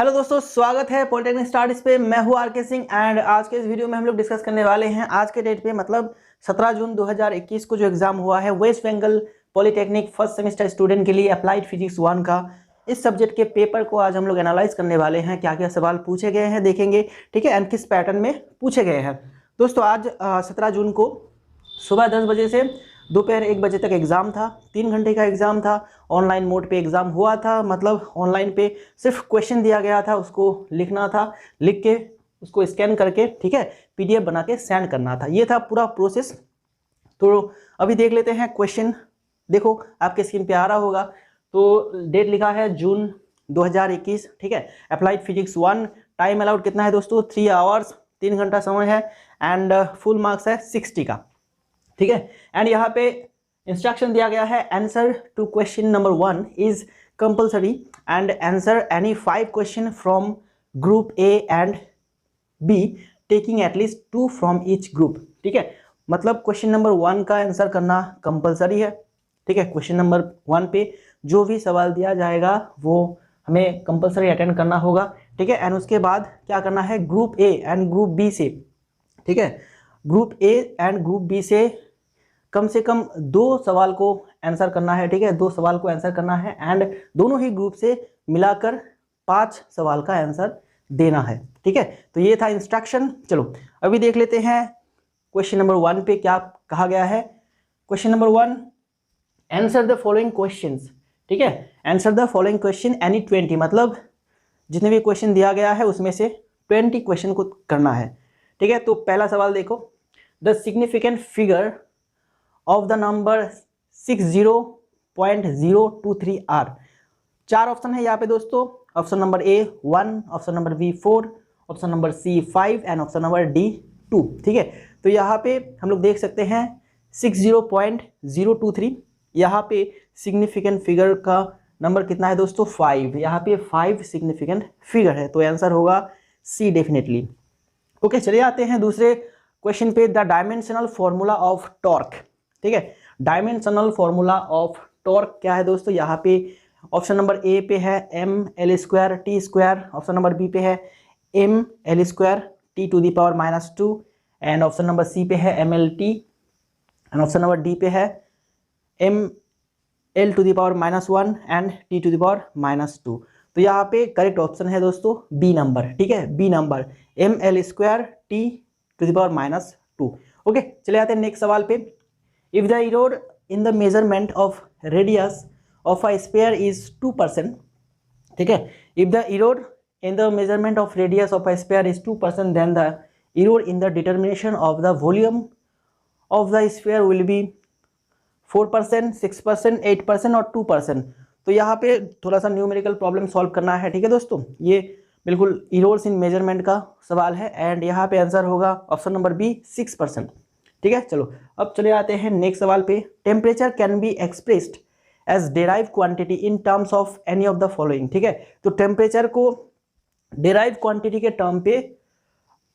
Hello दोस्तों, स्वागत है पॉलिटेक्निक स्टार्ट पे। मैं हूं आर के सिंह एंड आज के इस वीडियो में हम लोग डिस्कस करने वाले हैं आज के डेट पे मतलब 17 जून 2021 को जो एग्जाम हुआ है west Bengal polytechnic first semester student के लिए अप्लाइड फिजिक्स 1 का। इस सब्जेक्ट के पेपर को आज हम लोग एनालाइज करने वाले हैं, क्या क्या सवाल पूछे गए हैं देखेंगे, ठीक है, एंड किस पैटर्न में पूछे गए हैं। दोस्तों आज 17 जून को सुबह 10 बजे से दोपहर 1 बजे तक एग्ज़ाम था। 3 घंटे का एग्ज़ाम था। ऑनलाइन मोड पे एग्ज़ाम हुआ था, मतलब ऑनलाइन पे सिर्फ क्वेश्चन दिया गया था, उसको लिखना था, लिख के उसको स्कैन करके, ठीक है, पीडीएफ बना के सेंड करना था। ये था पूरा प्रोसेस। तो अभी देख लेते हैं क्वेश्चन। देखो आपके स्क्रीन पे आ रहा होगा। तो डेट लिखा है जून 2021, ठीक है। अप्लाइड फिजिक्स 1, टाइम अलाउड कितना है दोस्तों? 3 आवर्स, 3 घंटा समय है एंड फुल मार्क्स है 60 का, ठीक है। एंड यहाँ पे इंस्ट्रक्शन दिया गया है, answer to question number 1 is compulsory and answer any 5 question from group A and B taking at least 2 from each group, ठीक है। मतलब क्वेश्चन नंबर 1 का आंसर करना कंपल्सरी है, ठीक है। क्वेश्चन नंबर 1 पे जो भी सवाल दिया जाएगा वो हमें कंपल्सरी अटेंड करना होगा, ठीक है। एंड उसके बाद क्या करना है, group A and group B से, ठीक है, group A and group B से कम 2 सवाल को आंसर करना है, ठीक है। 2 सवाल को आंसर करना है एंड दोनों ही ग्रुप से मिलाकर 5 सवाल का आंसर देना है, ठीक है। तो ये था इंस्ट्रक्शन। चलो अभी देख लेते हैं क्वेश्चन नंबर 1 पे क्या कहा गया है। Question number 1, answer the following questions, ठीक है। Answer the following question any 20, मतलब जितने भी क्वेश्चन दिया गया है उसमें से 20 क्वेश्चन को करना है, ठीक है। तो पहला सवाल देखो, the significant figure of the number 60.023 are. 4 option है यहाँ पे दोस्तों। Option number A 1, option number B 4, option number C 5 and option number D 2, ठीक है। तो यहाँ पे हम लोग देख सकते हैं 60.023, यहाँ पे सिग्निफिकेंट फिगर का नंबर कितना है दोस्तों? 5। यहाँ पे 5 सिग्निफिकेंट फिगर है, तो आंसर होगा सी डेफिनेटली। ओके, चलिए आते हैं दूसरे क्वेश्चन पे। The dimensional formula of torque, ठीक है। डायमेंशनल फॉर्मूला ऑफ टॉर्क क्या है दोस्तों? यहाँ पे ऑप्शन नंबर ए पे है mL²T², ऑप्शन नंबर बी पे है mL²T⁻², एंड ऑप्शन नंबर सी पे है mLT, and option number D पे है mL⁻⁻1 एंड T⁻²। तो यहाँ पे करेक्ट ऑप्शन है दोस्तों बी नंबर, ठीक है, बी नंबर mL²T⁻²। ओके, चले आते हैं नेक्स्ट सवाल पे। If the error in the measurement of radius of a sphere is 2%, ठीक है। If the error in the measurement of radius of a sphere is 2%, then the error in the determination of the volume of the sphere will be 4%, 6%, 8% और 2%। तो यहाँ पे थोड़ा सा numerical problem solve करना है, ठीक है दोस्तों। ये बिल्कुल एरर्स इन मेजरमेंट का सवाल है एंड यहाँ पे आंसर होगा ऑप्शन नंबर बी 6%, ठीक है। चलो अब चले आते हैं नेक्स्ट सवाल पे। Temperature can be expressed as derive quantity in terms of any of the following, ठीक है। तो टेम्परेचर को डेराइव क्वांटिटी के टर्म पे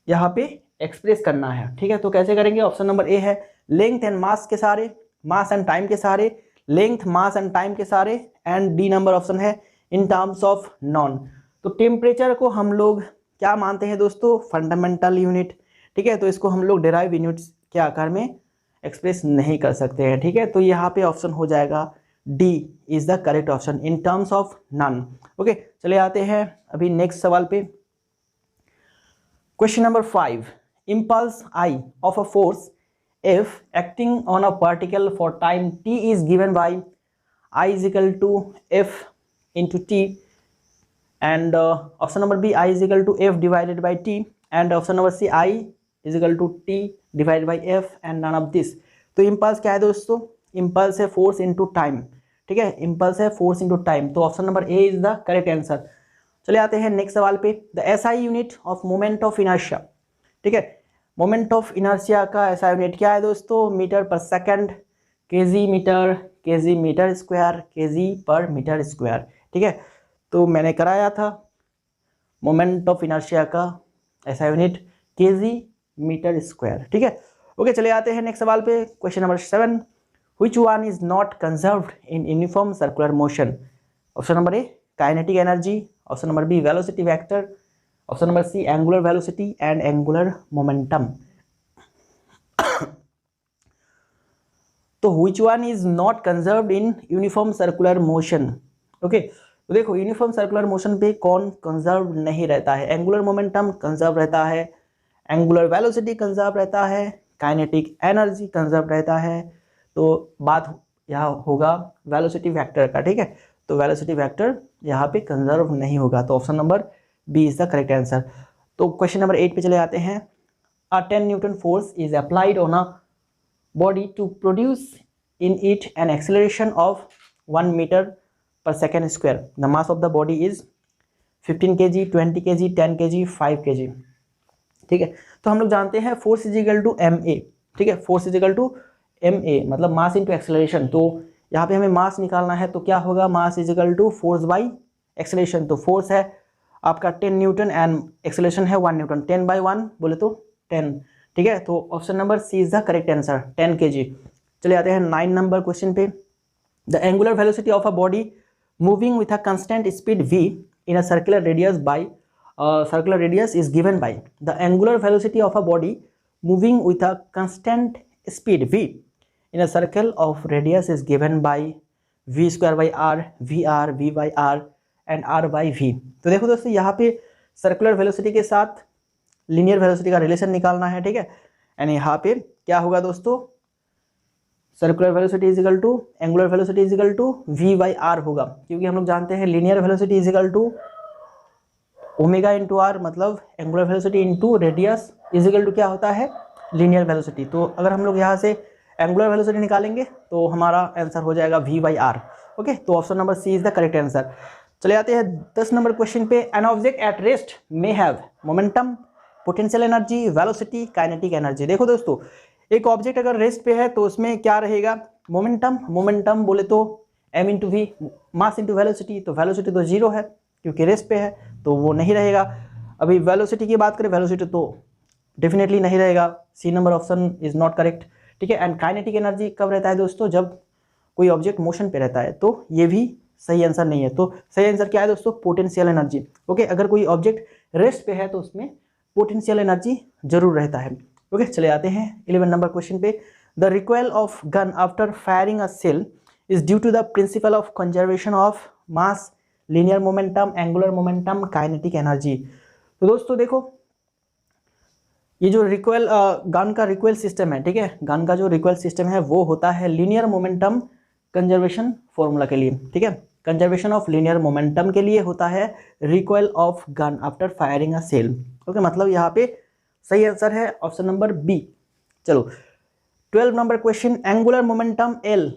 यहाँ पे एक्सप्रेस करना है, ठीक है। तो कैसे करेंगे? ऑप्शन नंबर ए है लेंथ एंड मास के सारे, मास एंड टाइम के सारे, लेंथ मास एंड टाइम के सारे, एंड डी नंबर ऑप्शन है इन टर्म्स ऑफ नॉन। तो टेम्परेचर को हम लोग क्या मानते हैं दोस्तों? फंडामेंटल यूनिट, ठीक है। तो इसको हम लोग डेराइव यूनिट्स के आकार में एक्सप्रेस नहीं कर सकते हैं, ठीक है। तो यहाँ पे ऑप्शन हो जाएगा D is the correct option in terms of none. Okay, चले आते हैं अभी नेक्स्ट सवाल पे। Question number 5, impulse I of a force F acting on a particle for time t is given by I is equal to F into t, and option number B I is equal to F divided by t, and option number C I is equal to t divided by F and none of this। तो impulse क्या है दोस्तों? impulse है force into time, ठीक है। impulse है force into time, तो option number A is the correct answer. चले आते हैं नेक्स्ट सवाल पे। The SI unit of moment of inertia, ठीक है। मोमेंट ऑफ इनर्शिया का ऐसा यूनिट क्या है दोस्तों? मीटर पर second, KG metre, KG metre square, KG पर मीटर स्क्वायर, ठीक है। तो मैंने कराया था मोमेंट ऑफ इनर्शिया का ऐसा यूनिट केजी मीटर स्क्वायर, ठीक है। ओके, चले आते हैं नेक्स्ट सवाल पे। Question number 7, which one is not conserved in uniform circular motion? Option number A kinetic energy, option number B velocity vector, option number C angular velocity and angular momentum. तो which one is not conserved in uniform circular motion? Okay, तो देखो uniform circular motion पे कौन conserve नहीं रहता है? Angular momentum conserve रहता है, एंगुलर वेलोसिटी कंजर्व रहता है, काइनेटिक एनर्जी कंजर्व रहता है। तो बात यहाँ होगा वेलोसिटी वेक्टर का, ठीक है। तो वेलोसिटी वेक्टर यहाँ पे कंजर्व नहीं होगा, तो option number B is the correct answer. तो क्वेश्चन नंबर 8 पे चले आते हैं। A 10 newton force is applied on a body to produce in it an acceleration of 1 meter per second square. The mass of the body is 15 kg, 20 kg, 10 kg, 5 kg। ठीक है, तो हम लोग जानते हैं force is equal to M A, ठीक है, force is equal to M A मतलब मास इनटू एक्सेलरेशन। तो यहाँ पे हमें मास निकालना है, तो क्या होगा, mass is equal to force by acceleration. तो फोर्स है आपका 10 न्यूटन एंड एक्सेलरेशन है 1 न्यूटन, 10 बाई 1 बोले तो 10, ठीक है। तो option number C is the correct answer, 10 kg। चले आते हैं 9 नंबर क्वेश्चन पे। The angular velocity of a body moving with a constant speed v in a circular radius by circular radius is given by the angular velocity of a body moving with a constant speed v in a circle of radius is given by v square by r, vr, v by r and r by v। तो देखो दोस्तों यहाँ पे circular velocity के साथ linear velocity का relation निकालना है, ठीक है। एंड यहाँ पे क्या होगा दोस्तों, circular velocity is equal to angular velocity is equal to v by R होगा, क्योंकि हम लोग जानते हैं linear velocity is equal to omega into R, मतलब angular velocity into radius is equal to क्या होता है, लीनियर वेलोसिटी। तो अगर हम लोग यहाँ से एंगुलर वेलोसिटी निकालेंगे तो हमारा आंसर हो जाएगा v बाई आर। ओके, तो option number C is the correct answer. चले आते हैं 10 नंबर क्वेश्चन पे। An object at rest may have momentum, potential energy, velocity, kinetic energy. देखो दोस्तों, एक ऑब्जेक्ट अगर रेस्ट पे है तो उसमें क्या रहेगा, मोमेंटम। मोमेंटम बोले तो m into v, mass into velocity. तो वेलोसिटी तो जीरो है क्योंकि रेस्ट पे है, तो वो नहीं रहेगा। अभी वेलोसिटी की बात करें, वेलोसिटी तो डेफिनेटली नहीं रहेगा, C number option is not correct, ठीक है। एंड काइनेटिक एनर्जी कब रहता है दोस्तों, जब कोई ऑब्जेक्ट मोशन पे रहता है, तो ये भी सही आंसर नहीं है। तो सही आंसर क्या है दोस्तों, पोटेंशियल एनर्जी। ओके, अगर कोई ऑब्जेक्ट रेस्ट पे है तो उसमें पोटेंशियल एनर्जी जरूर रहता है। ओके, चले आते हैं 11 नंबर क्वेश्चन पे। The recoil of gun after firing a shell is due to the principle of conservation of mass, linear momentum, angular momentum, kinetic energy. तो दोस्तों देखो, ये जो रिकॉइल गन का रिकॉइल सिस्टम है, ठीक है, गन का जो रिकॉइल सिस्टम है वो होता है लीनियर मोमेंटम कंजर्वेशन फॉर्मूला के लिए, ठीक है। कंजर्वेशन ऑफ लीनियर मोमेंटम के लिए होता है recoil of gun after firing a shell. Okay, मतलब यहाँ पे सही आंसर है ऑप्शन नंबर बी। चलो 12 number question. Angular momentum L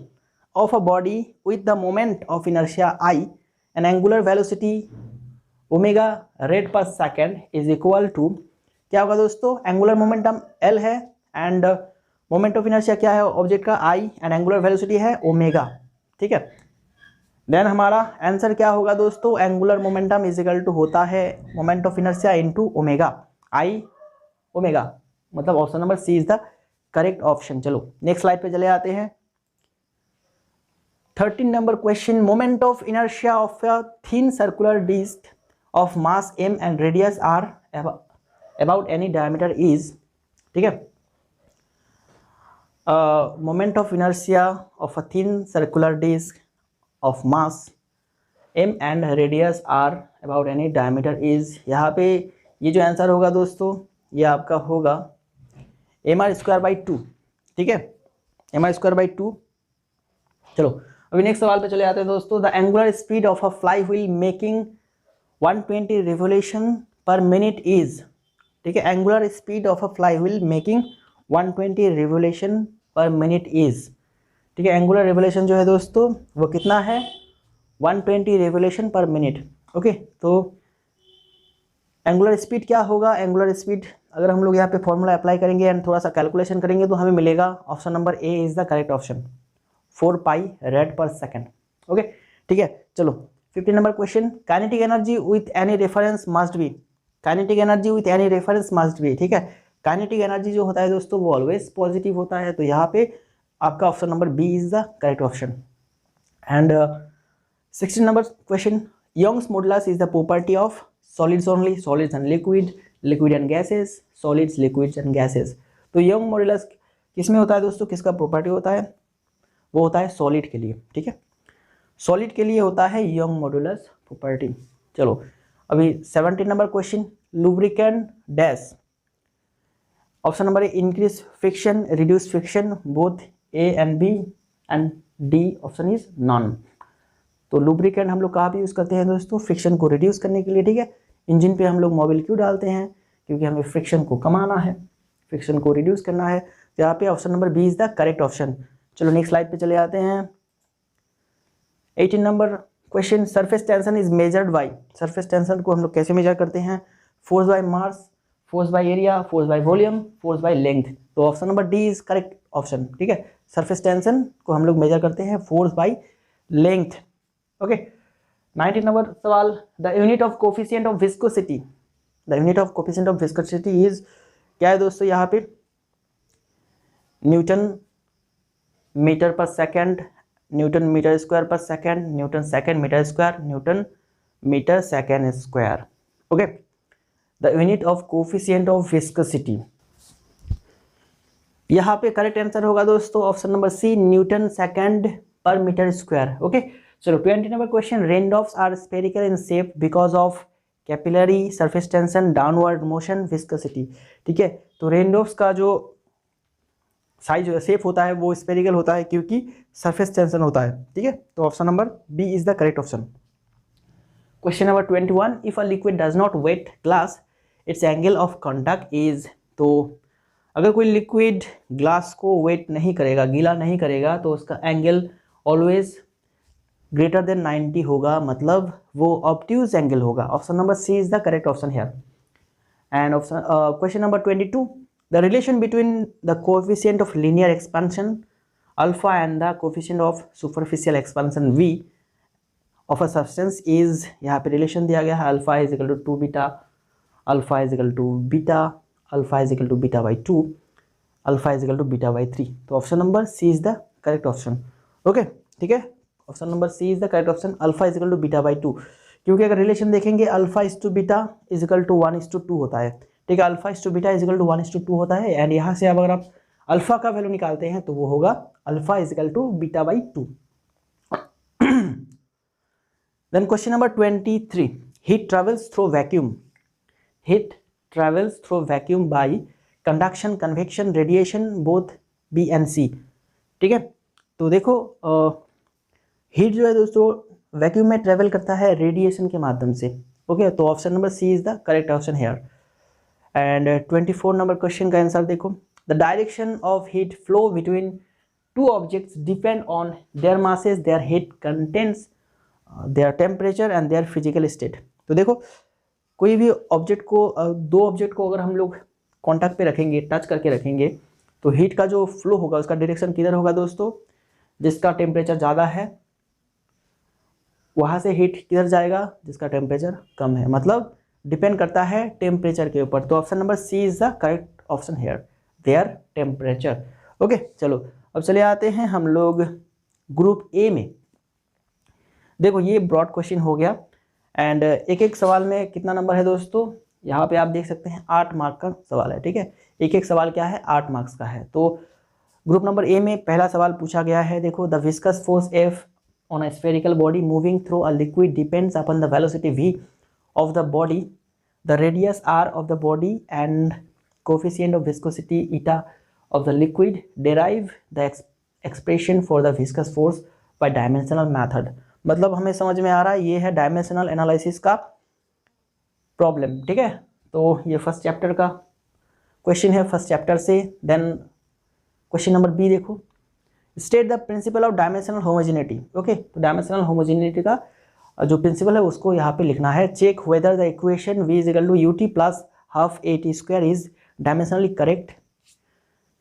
of a body with the moment of inertia I and angular velocity omega rad per second is equal to, क्या होगा दोस्तों, angular momentum L है and moment of inertia क्या है object का, I, and angular velocity है omega, ठीक है। देन हमारा आंसर क्या होगा दोस्तों, angular momentum is equal to होता है moment of inertia into omega, I omega, मतलब option number C is the correct option. चलो नेक्स्ट स्लाइड पे चले आते हैं। 13 number question. Moment of inertia of a thin circular disc of mass m and radius r about any diameter is, ठीक है। Moment of inertia of a thin circular disc of mass m and radius r about any diameter is, यहाँ पे ये जो answer होगा दोस्तों, ये आपका होगा mr²/2, ठीक है, mr²/2। चलो अभी नेक्स्ट सवाल पे चले आते हैं दोस्तों। The angular speed of a fly wheel making 120 revolution per minute is, ठीक है, angular speed of a fly wheel making 120 revolution per minute is, ठीक है। एंगुलर रिवोल्यूशन जो है दोस्तों वो कितना है, 120 रिवोल्यूशन पर मिनट। ओके, तो एंगुलर स्पीड क्या होगा, एंगुलर स्पीड अगर हम लोग यहाँ पे फॉर्मूला अप्लाई करेंगे एंड थोड़ा सा कैलकुलेशन करेंगे तो हमें मिलेगा option number A is the correct option, 4 pi red per second. Okay, ठीक है। चलो 15 number question. Kinetic energy with any reference must be, kinetic energy with any reference must be, ठीक है। काइनेटिक एनर्जी जो होता है दोस्तों वो ऑलवेज पॉजिटिव होता है, तो यहाँ पे आपका option number B is the correct option. And 16 number question. Young's modulus is the property of solids only, solids and liquid, liquid and gases, solids, liquids and gases. तो यंग मॉड्यूलस किसमें होता है दोस्तों, किसका प्रॉपर्टी होता है, वो होता है सॉलिड के लिए, ठीक है, सॉलिड के लिए होता है यंग मॉड्यूलस प्रॉपर्टी। चलो अभी 17 number question, lubricant dash, option number A increase friction, reduce friction, both A and B and D option is none. तो लुब्रिकेंट हम लोग कहाँ पे यूज़ करते हैं दोस्तों, फ्रिक्शन को रिड्यूस करने के लिए, ठीक है, इंजन पे हम लोग मोबिल क्यों डालते हैं, क्योंकि हमें फ्रिक्शन को कमाना है, फ्रिक्शन को रिड्यूस करना है। तो यहाँ पे option number B is the correct option. चलो नेक्स्ट स्लाइड पे चले आते हैं। 18 number question, surface tension is measured by, surface tension को हम लोग कैसे मेजर करते हैं, force by mass, force by area, force by volume, force by length. तो option number D is correct option, ठीक है, सरफेस टेंशन को हम लोग मेजर करते हैं force by length. Okay 19 number सवाल, the unit of coefficient of viscosity, the unit of coefficient of viscosity is, क्या है दोस्तों यहाँ पे, newton metre per second, newton metre square per second, newton second metre square, newton metre second square. Okay the unit of coefficient of viscosity, यहाँ पे correct answer होगा दोस्तों option number C, newton second per metre square. Okay चलो 20 number question, raindrops are spherical in shape because of capillary surface tension, downward motion, viscosity. ठीक है, तो raindrops का जो साइज शेप होता है वो स्फेरिकल होता है क्योंकि सरफेस टेंशन होता है। ठीक है, तो option number B is the correct option. Question number 21, if a liquid does not wet glass its angle of contact is, तो अगर कोई लिक्विड ग्लास को वेट नहीं करेगा, गीला नहीं करेगा, तो उसका एंगल ऑलवेज ग्रेटर देन 90 होगा, मतलब वो ऑब्ट्यूज एंगल होगा। Option number C is the correct option here. And option question number 22, the relation between the coefficient of linear expansion alpha and the coefficient of superficial expansion v of a substance is, यहाँ पे relation दिया गया है alpha is equal to 2 beta, alpha is equal to beta, alpha is equal to beta by 2, alpha is equal to beta by 3। तो option number C is the correct option. Okay ठीक है, option number C is the correct option, alpha is equal to beta by 2, क्योंकि अगर relation देखेंगे alpha is to beta is equal to 1:2 होता है। ठीक है, alpha is to beta is equal to 1:2 होता है, एंड यहाँ से अब अगर आप अल्फा का वैल्यू निकालते हैं तो वो होगा alpha is equal to beta by 2। Then question number 23, heat travels through vacuum, heat travels through vacuum by conduction, convection, radiation, both B and C. ठीक है, तो देखो हीट जो है दोस्तों वैक्यूम में ट्रेवल करता है रेडिएशन के माध्यम से। ओके, तो option number C is the correct option here. And 24 number question का आंसर देखो, the direction of heat flow between two objects depend on their masses, their heat contents, their temperature and their physical state. तो देखो कोई भी object को, दो object को अगर हम लोग कॉन्टैक्ट पे रखेंगे, टच करके रखेंगे, तो हीट का जो फ्लो होगा उसका डायरेक्शन किधर होगा दोस्तों, जिसका टेम्परेचर ज़्यादा है वहाँ से हीट किधर जाएगा, जिसका टेम्परेचर कम है, मतलब डिपेंड करता है टेम्परेचर के ऊपर। तो option number C is the correct option here, their temperature. Okay चलो अब चले आते हैं हम लोग ग्रुप ए में। देखो ये ब्रॉड क्वेश्चन हो गया, एंड एक एक सवाल में कितना नंबर है दोस्तों, यहाँ पे आप देख सकते हैं 8 मार्क का सवाल है। ठीक है, एक एक सवाल क्या है, 8 मार्क्स का है। तो ग्रुप नंबर ए में पहला सवाल पूछा गया है, देखो the viscous force F on a spherical body moving through a liquid depends upon the velocity v of the body, the radius r of the body and coefficient of viscosity eta of the liquid. Derive the expression for the viscous force by dimensional method। मतलब हमें समझ में आ रहा है ये है dimensional analysis का problem. ठीक है, तो ये फर्स्ट चैप्टर का क्वेश्चन है, फर्स्ट चैप्टर से। देन क्वेश्चन नंबर बी देखो, state the principle of dimensional homogeneity. Okay, तो डायमेंशनल होमोजेनिटी का जो प्रिंसिपल है उसको यहाँ पे लिखना है। Check whether the equation v is equal to ut plus half at square is dimensionally correct,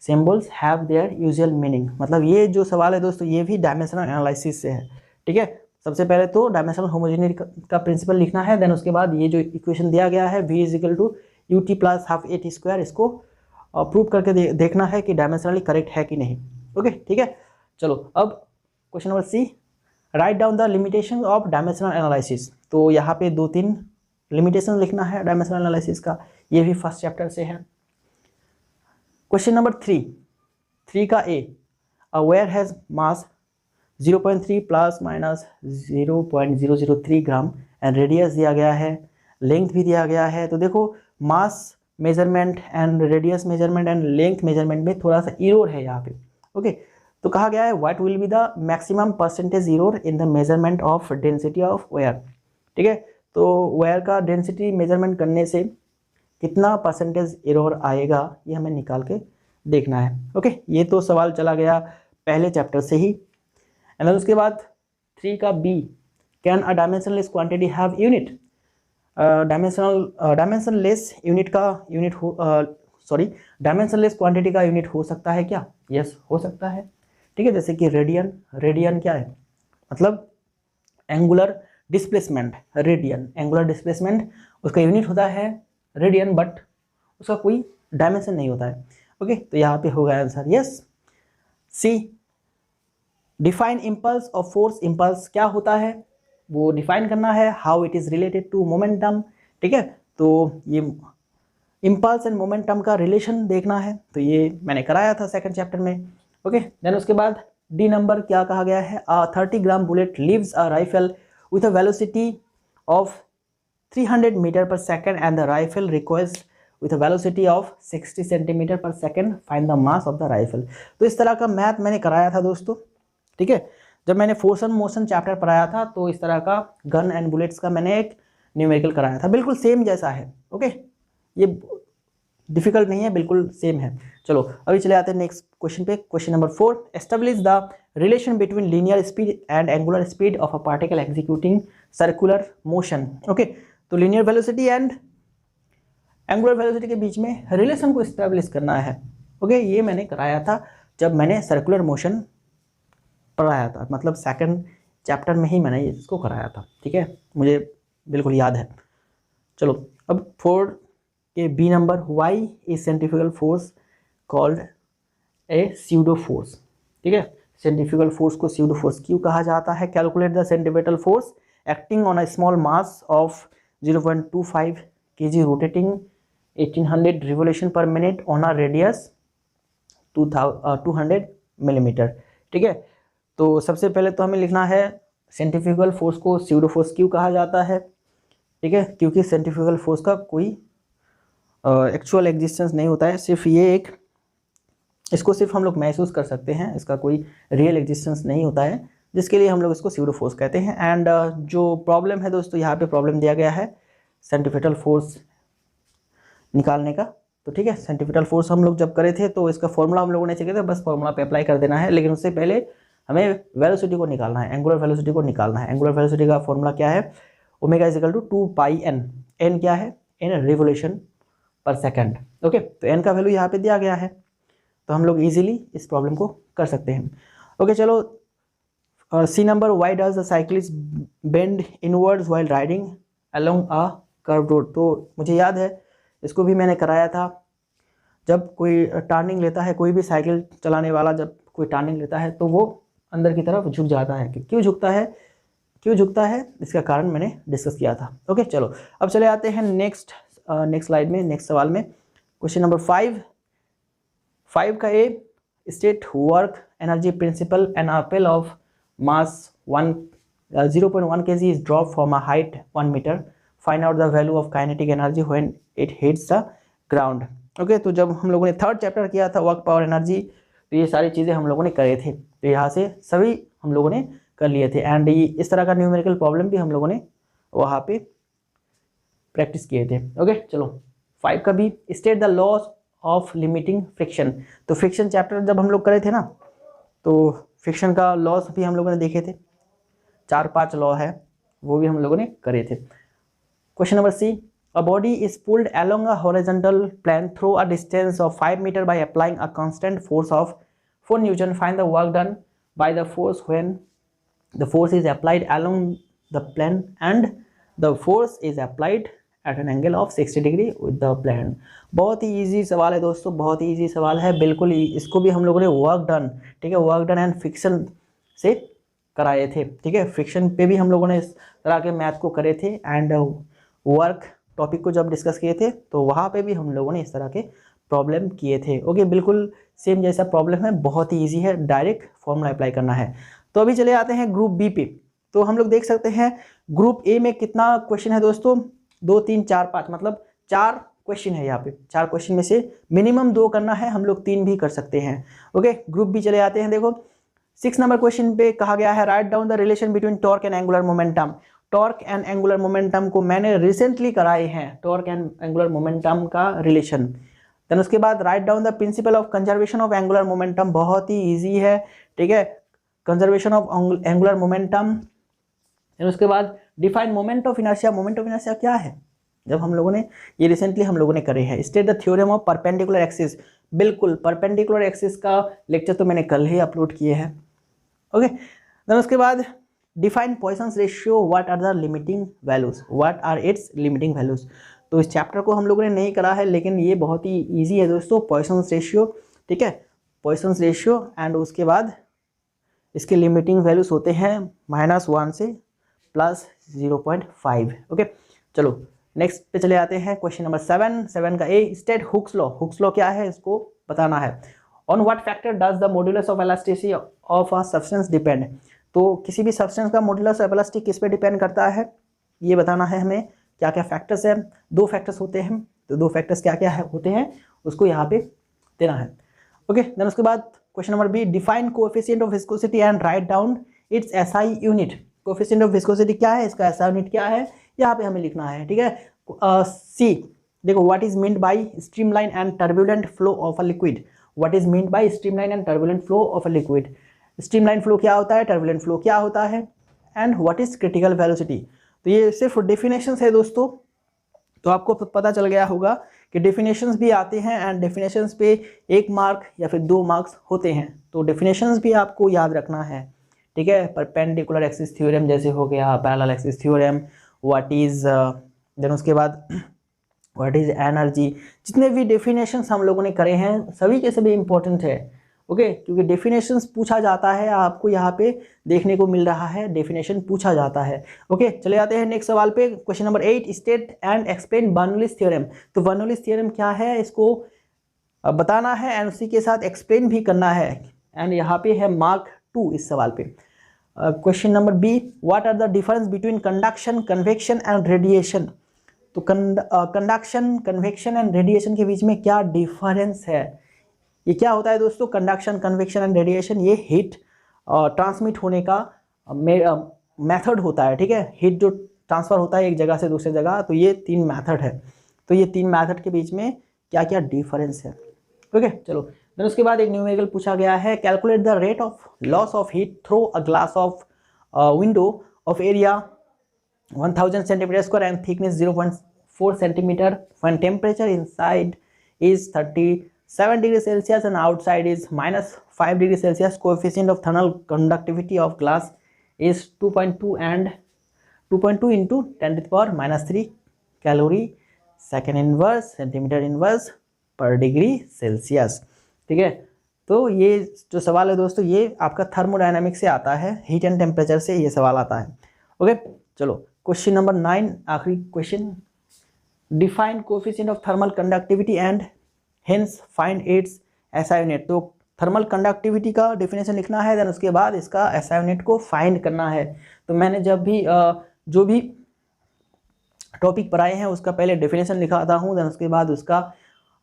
symbols have their usual meaning. मतलब ये जो सवाल है दोस्तों ये भी डायमेंशनल एनालिसिस से है। ठीक है, सबसे पहले तो डायमेंशनल होमोजेनिटी का प्रिंसिपल लिखना है, देन उसके बाद ये जो इक्वेशन दिया गया है v is equal to ut plus half at square, इसको प्रूव करके देखना है कि डायमेंशनली करेक्ट है कि नहीं। ओके ठीक है, चलो अब question number C, write down the limitation of dimensional analysis. तो यहाँ पे 2-3 लिमिटेशन लिखना है डायमेंशनल एनालिसिस का, ये भी फर्स्ट चैप्टर से है। क्वेश्चन नंबर 3 का ए, अ वेयर has mass 0.3 plus minus 0.003 gram and radius दिया गया है, लेंथ भी दिया गया है। तो देखो mass measurement and radius measurement and length measurement में थोड़ा सा इरोर है यहाँ पे। ओके, तो कहा गया है what will be the maximum percentage error in the measurement of density of wire. ठीक है, तो वेयर का डेंसिटी मेजरमेंट करने से कितना परसेंटेज इरोर आएगा ये हमें निकाल के देखना है। ओके, ये तो सवाल चला गया पहले चैप्टर से ही। एंड उसके बाद 3 का B, can a dimensionless quantity have unit. Dimensionless unit का यूनिट हो डायमेंशनलेस क्वांटिटी का यूनिट हो सकता है क्या? यस, हो सकता है। ठीक है, जैसे कि रेडियन। रेडियन क्या है? मतलब angular displacement. Radian angular displacement, उसका यूनिट होता है रेडियन, बट उसका कोई डायमेंशन नहीं होता है। ओके, तो यहाँ पे होगा answer yes. C, define impulse और फोर्स। इम्पल्स क्या होता है वो डिफाइन करना है। How it is related to momentum. ठीक है, तो ये इम्पल्स एंड मोमेंटम का रिलेशन देखना है, तो ये मैंने कराया था सेकंड चैप्टर में। ओके, देन उसके बाद डी नंबर क्या कहा गया है, 30 gram bullet leaves a rifle with a velocity of 300 metre per second and the rifle recoils with a velocity of 60 centimetre per second, find the mass of the rifle. तो इस तरह का math मैंने कराया था दोस्तों। ठीक है, जब मैंने फोर्स एंड मोशन चैप्टर पढ़ाया था तो इस तरह का गन एंड बुलेट्स का मैंने एक न्यूमेरिकल कराया था, बिल्कुल सेम जैसा है। ओके, ये डिफिकल्ट नहीं है, बिल्कुल सेम है। चलो अभी चले आते हैं नेक्स्ट क्वेश्चन पे। Question number 4, establish the relation between linear speed and angular speed of a particle executing circular motion. Okay, तो linear velocity and angular velocity के बीच में रिलेशन को एस्टेब्लिश करना है। ओके, ये मैंने कराया था जब मैंने सर्कुलर मोशन पढ़ाया था, मतलब सेकंड चैप्टर में ही मैंने इसको कराया था। ठीक है, मुझे बिल्कुल याद है। चलो अब 4 के B number, why is centrifugal force called a pseudo force. ठीक है, सेंट्रीफ्यूगल फोर्स को स्यूडो फोर्स क्यों कहा जाता है? Calculate the centripetal force acting on a small mass of 0.25 kg rotating 1800 revolution per minute on a radius 200 millimetre. ठीक है, तो सबसे पहले तो हमें लिखना है सेंट्रीफ्यूगल फोर्स को स्यूडो फोर्स क्यों कहा जाता है। ठीक है, क्योंकि सेंट्रीफ्यूगल फोर्स का कोई एक्चुअल एग्जिस्टेंस नहीं होता है, सिर्फ ये एक, इसको सिर्फ हम लोग महसूस कर सकते हैं, इसका कोई रियल एग्जिस्टेंस नहीं होता है, जिसके लिए हम लोग इसको स्यूडो फोर्स कहते हैं। एंड जो प्रॉब्लम है दोस्तों, यहाँ पे प्रॉब्लम दिया गया है सेंट्रीपिटल फोर्स निकालने का। तो ठीक है, सेंट्रीपिटल फोर्स हम लोग जब करे थे तो इसका फॉर्मूला हम लोगों ने सीखे थे, बस फॉर्मूला पे अप्लाई कर देना है, लेकिन उससे पहले हमें वेलोसिटी को निकालना है, एंगुलर वेलोसिटी को निकालना है। एंगुलर वेलोसिटी का फॉर्मूला क्या है? Omega is equal to 2πn। N क्या है? N revolution per second. Okay, तो एन का वैल्यू यहाँ पे दिया गया है, तो हम लोग इजीली इस प्रॉब्लम को कर सकते हैं। ओके, चलो C number, why does the cyclist bend inwards while riding along a curve road. तो मुझे याद है, इसको भी मैंने कराया था। जब कोई टर्निंग लेता है, कोई भी साइकिल चलाने वाला जब कोई टर्निंग लेता है तो वो अंदर की तरफ झुक जाता है। क्यों झुकता है? क्यों झुकता है, इसका कारण मैंने डिस्कस किया था। ओके, चलो अब चले आते हैं नेक्स्ट स्लाइड में, नेक्स्ट सवाल में। क्वेश्चन नंबर 5 का A, state work energy principle, an apple of mass 0.1 kg is drop from a height 1 metre, find out the value of kinetic energy when it hits the ground. Okay, तो जब हम लोगों ने third chapter किया था work power energy, तो ये सारी चीज़ें हम लोगों ने करे थे, तो यहाँ से सभी हम लोगों ने कर लिए थे। एंड ये इस तरह का न्यूमेरिकल प्रॉब्लम भी हम लोगों ने वहाँ पे प्रैक्टिस किए थे। ओके, चलो 5 का भी, state the loss of limiting friction. तो फ्रिक्शन चैप्टर जब हम लोग करे थे ना, तो फ्रिक्शन का लॉस भी हम लोगों ने देखे थे, 4-5 लॉ है, वो भी हम लोगों ने करे थे। Question number C, a body is pulled along a horizontal plane through a distance of 5 meters by applying a constant force of 4 Newton. Find the work done by the force when the force is applied along the plane and the force is applied at an angle of 60 degree with the plane. बहुत ही easy सवाल है दोस्तों, बहुत ही easy सवाल है, बिल्कुल इसको भी हम लोगों ने वर्क डन, ठीक है, वर्क डन एंड फ्रिक्शन से कराए थे, ठीक है। फ्रिक्शन पे भी हम लोगों ने इस तरह के मैथ को करे थे, एंड वर्क टॉपिक को जब डिस्कस किए थे तो वहाँ पे भी हम लोगों ने इस तरह के प्रॉब्लम किए थे। ओके, बिल्कुल सेम जैसा प्रॉब्लम है, बहुत ही ईजी है, डायरेक्ट फॉर्मूला अप्लाई करना है। तो अभी चले आते हैं ग्रुप बी पे। तो हम लोग देख सकते हैं ग्रुप ए में कितना क्वेश्चन है दोस्तों, 2 3 4 5, मतलब 4 क्वेश्चन है यहाँ पे। 4 क्वेश्चन में से मिनिमम 2 करना है, हम लोग 3 भी कर सकते हैं। ओके, ग्रुप बी चले आते हैं। देखो 6 नंबर क्वेश्चन पे कहा गया है write down the relation between torque and angular momentum. Torque and angular momentum को मैंने रिसेंटली कराए हैं, टॉर्क एंड एंगुलर मोमेंटम का रिलेशन। देन उसके बाद write down the principle of conservation of angular momentum, बहुत ही ईजी है, ठीक है, conservation of angular momentum. Then उसके बाद define moment of inertia. Moment of inertia क्या है, जब हम लोगों ने ये रिसेंटली हम लोगों ने करे हैं। State the theorem of perpendicular axis, बिल्कुल परपेंडिकुलर एक्सिस का लेक्चर तो मैंने कल ही अपलोड किए हैं। ओके, देन उसके बाद define Poisson's ratio, what are the limiting values, what are its limiting values. तो इस चैप्टर को हम लोगों ने नहीं करा है, लेकिन ये बहुत ही ईजी है दोस्तों, पॉइसन्स रेशियो, ठीक है, पॉइसन्स रेशियो। एंड उसके बाद इसके लिमिटिंग वैल्यूज होते हैं -1 से +0.5। ओके, चलो नेक्स्ट पे चले आते हैं। क्वेश्चन नंबर 7 का A, state Hooke's law. Hooke's law क्या है इसको बताना है। On what factor does the modulus of elasticity of a substance depend. तो किसी भी सब्सटेंस का मॉड्यूलस ऑफ इलास्टिसिटी किस पे डिपेंड करता है, ये बताना है हमें। क्या क्या फैक्टर्स हैं, 2 फैक्टर्स होते हैं, तो 2 फैक्टर्स क्या क्या है होते हैं उसको यहाँ पे देना है। ओके, देन उसके बाद question number B, define coefficient of viscosity and write down its SI unit. Coefficient of viscosity क्या है, इसका एसआई यूनिट क्या है, यहाँ पे हमें लिखना है, ठीक है। सी, देखो what is meant by streamline and turbulent flow of a liquid. What is meant by streamline and turbulent flow of a liquid. Streamline flow क्या होता है, टर्बुलेंट फ्लो क्या होता है, and what is critical velocity. तो ये सिर्फ definitions है दोस्तों, तो आपको पता चल गया होगा कि डेफिनेशंस भी आते हैं, एंड डेफिनेशंस पे 1 मार्क या फिर 2 मार्क्स होते हैं, तो डेफिनेशंस भी आपको याद रखना है, ठीक है। परपेंडिकुलर एक्सिस थ्योरम जैसे हो गया, parallel axis theorem, what is, then उसके बाद व्हाट इज एनर्जी। जितने भी डेफिनेशंस हम लोगों ने करे हैं सभी के सभी इंपॉर्टेंट है, ओके, क्योंकि डेफिनेशंस पूछा जाता है, आपको यहाँ पे देखने को मिल रहा है, डेफिनेशन पूछा जाता है। ओके, चले जाते हैं नेक्स्ट सवाल पे। Question number 8, state and explain Bernoulli's theorem. तो बर्नौलीज थ्योरम क्या है, इसको बताना है एंड उसी के साथ एक्सप्लेन भी करना है, एंड यहाँ पे है मार्क 2 इस सवाल पे। Question number B, what are the difference between conduction, convection and radiation. तो कंडक्शन, कन्वेक्शन एंड रेडिएशन के बीच में क्या डिफरेंस है, ये क्या होता है दोस्तों। कंडक्शन, कन्वेक्शन एंड रेडिएशन, ये हीट ट्रांसमिट होने का मेथड होता है, ठीक है। हीट जो ट्रांसफ़र होता है एक जगह से दूसरी जगह, तो ये 3 मेथड है। तो ये 3 मेथड के बीच में क्या क्या डिफरेंस है, ओके। चलो, देन उसके बाद एक न्यूमेरिकल पूछा गया है, calculate the rate of loss of heat through a glass of window of area 1000 centimetre square and thickness 0.4 centimetre when temperature inside is 37 degree Celsius and outside is -5 degree Celsius. Coefficient of thermal conductivity of glass is 2.2 and 2.2 into 10 to the power -3 calorie second inverse centimeter inverse per degree Celsius, ठीक है। तो ये जो सवाल है दोस्तों, ये आपका थर्मोडायनामिक्स से आता है, हीट एंड टेम्परेचर से ये सवाल आता है, ओके। चलो क्वेश्चन नंबर 9, आखिरी question, define coefficient of thermal conductivity and hence find its SI unit. तो थर्मल कंडक्टिविटी का डेफिनेशन लिखना है, देन उसके बाद इसका एसआई यूनिट को फाइंड करना है। तो मैंने जब भी जो भी टॉपिक पढ़ाए हैं उसका पहले डेफिनेशन लिखाता हूँ, देन उसके बाद उसका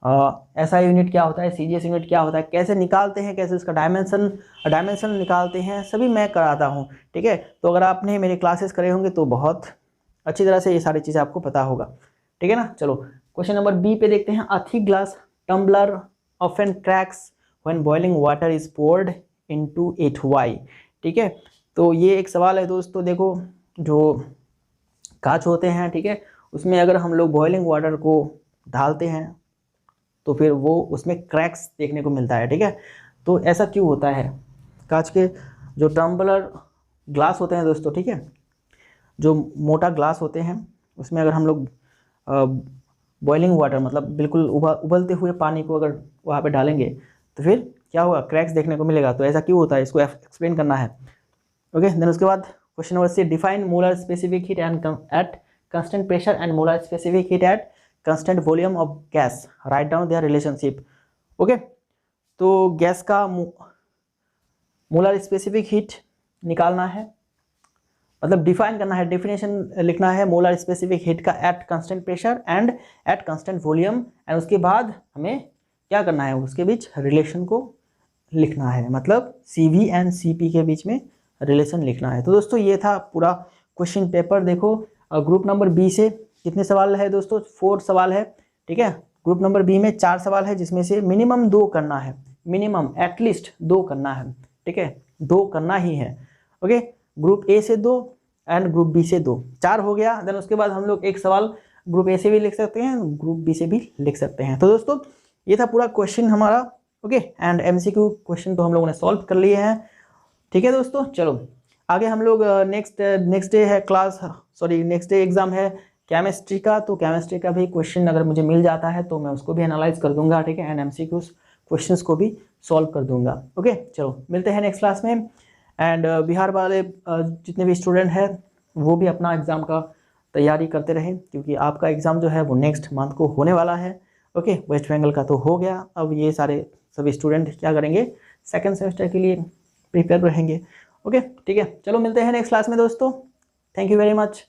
एसआई यूनिट क्या होता है, सीजीएस यूनिट क्या होता है, कैसे निकालते हैं, कैसे उसका डायमेंशन निकालते हैं, सभी मैं कराता हूँ, ठीक है। तो अगर आपने मेरे क्लासेस करे होंगे तो बहुत अच्छी तरह से ये सारी चीज़ें आपको पता होगा, ठीक है ना। चलो क्वेश्चन नंबर बी पे देखते हैं, a thick glass tumbler often cracks when boiling water is poured into it, why, ठीक है। तो ये एक सवाल है दोस्तों, देखो जो कांच होते हैं, ठीक है, उसमें अगर हम लोग बॉइलिंग वाटर को डालते हैं तो फिर वो उसमें क्रैक्स देखने को मिलता है, ठीक है। तो ऐसा क्यों होता है, कांच के जो टम्बलर ग्लास होते हैं दोस्तों, ठीक है, जो मोटा ग्लास होते हैं उसमें अगर हम लोग बॉइलिंग वाटर मतलब बिल्कुल उबलते हुए पानी को अगर वहाँ पे डालेंगे तो फिर क्या होगा, क्रैक्स देखने को मिलेगा। तो ऐसा क्यों होता है, इसको एक्सप्लेन करना है। ओके, देन उसके बाद question number 6, define molar specific heat and at constant pressure and molar specific heat at constant volume of gas, write down their relationship. Okay, तो गैस का मोलर स्पेसिफिक हीट निकालना है, मतलब define करना है, definition लिखना है मोलर स्पेसिफिक हीट का at constant pressure and at constant volume, and उसके बाद हमें क्या करना है, उसके बीच रिलेशन को लिखना है, मतलब CV एंड CP के बीच में रिलेशन लिखना है। तो दोस्तों ये था पूरा क्वेश्चन पेपर। देखो ग्रुप नंबर बी से कितने सवाल है दोस्तों, 4 सवाल है, ठीक है। ग्रुप नंबर बी में 4 सवाल है, जिसमें से मिनिमम 2 करना है, मिनिमम एटलीस्ट 2 करना है, ठीक है, 2 करना ही है। ओके, ग्रुप ए से 2 एंड ग्रुप बी से 2, 4 हो गया। देन उसके बाद हम लोग एक सवाल ग्रुप ए से भी लिख सकते हैं, ग्रुप बी से भी लिख सकते हैं। तो दोस्तों ये था पूरा क्वेश्चन हमारा। ओके, एंड MCQ क्वेश्चन तो हम लोगों ने सॉल्व कर लिए हैं, ठीक है दोस्तों। चलो आगे हम लोग नेक्स्ट डे है class, sorry next day exam है केमिस्ट्री का, तो केमिस्ट्री का भी क्वेश्चन अगर मुझे मिल जाता है तो मैं उसको भी एनालाइज कर दूंगा, ठीक है, एंड MCQ क्वेश्चंस को भी सॉल्व कर दूंगा। ओके, चलो मिलते हैं नेक्स्ट क्लास में। एंड बिहार वाले जितने भी स्टूडेंट हैं वो भी अपना एग्ज़ाम का तैयारी करते रहें, क्योंकि आपका एग्ज़ाम जो है वो नेक्स्ट मंथ को होने वाला है। ओके, वेस्ट बंगाल का तो हो गया, अब ये सारे सभी स्टूडेंट क्या करेंगे, सेकेंड सेमेस्टर के लिए प्रिपेयर रहेंगे। ओके, ठीक है, चलो मिलते हैं नेक्स्ट क्लास में दोस्तों। Thank you very much.